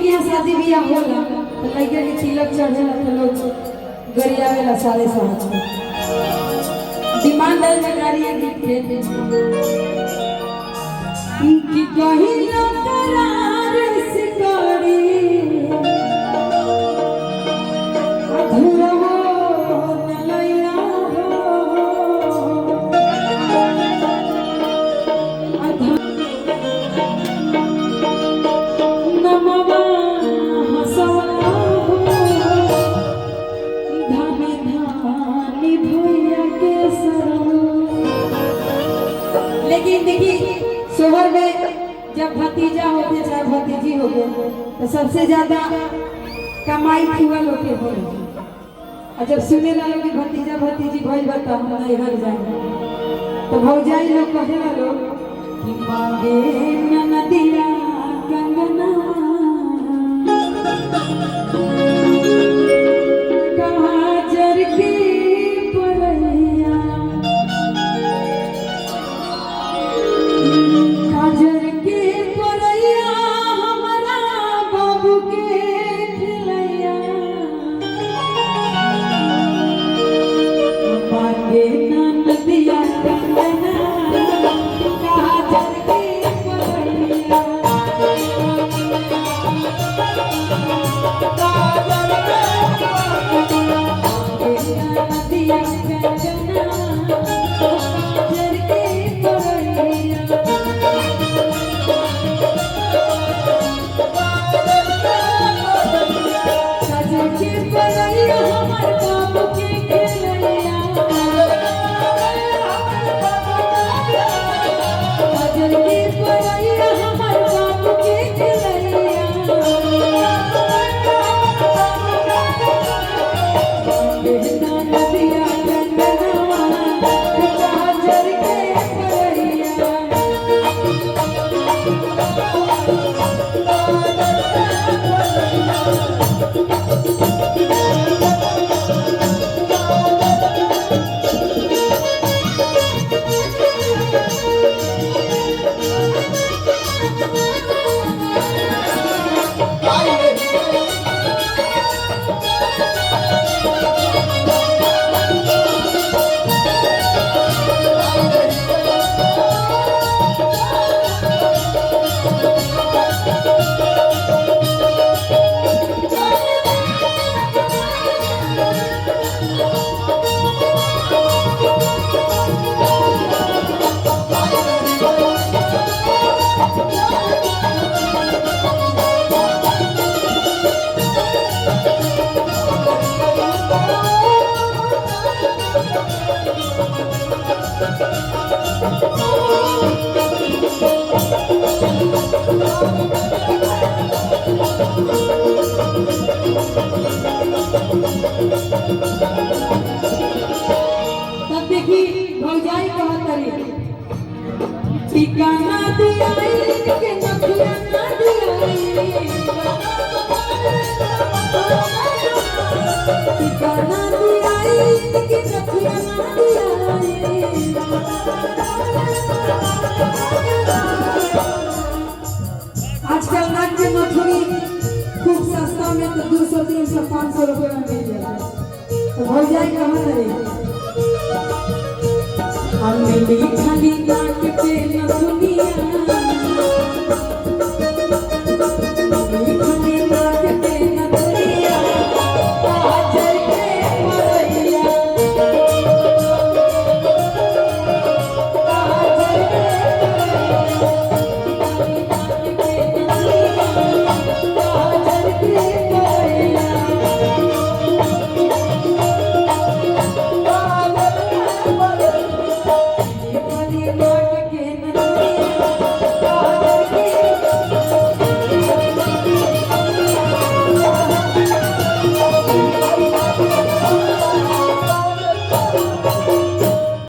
के यहाँ शादी ब्याह होला तो लड़के के तिलक चढ़ेला तो लोग गरियावेला सारे समाज में डिमांड है गाड़ियां गीत के कि कहीं लोग करार से करी अधूरा हो न लैया हो अधा नमवा हसवला हो धामे धानी भैया के सरम। लेकिन देखिए शोहर में जब भतीजा होते चाहे भतीजी हो गए तो सबसे ज्यादा कमाई फुआ लोग के हो। और जब सुने ला लोग भतीजा भतीजी भइल बता हम नहीं हर जाए तो भौजाई लोग कहेला लोग कि मांगे ननदिया कंगना काजर की परैया काजर के परैया हमारा बाबू के खिलैया मांगे ननदिया कंगना काजर के परैया ननदिया कंगना काजर के परैया काजर के परैया हमार बाबू के खिलैया काजर के परैया हमार बाबू के खिलैया नदिया कंगनवा काजर के परैया तब देखी भौजाई कहत रही ठिकाना दियाई के नखुया ना दियाई ठिकाना दियाई के नखुया ना दियाई आजकल नाक के नथुनी खूब सस्ता में तो 200 300 500 रुपए में मिल जाता है। तो भौजाई कहत रही हम मीठा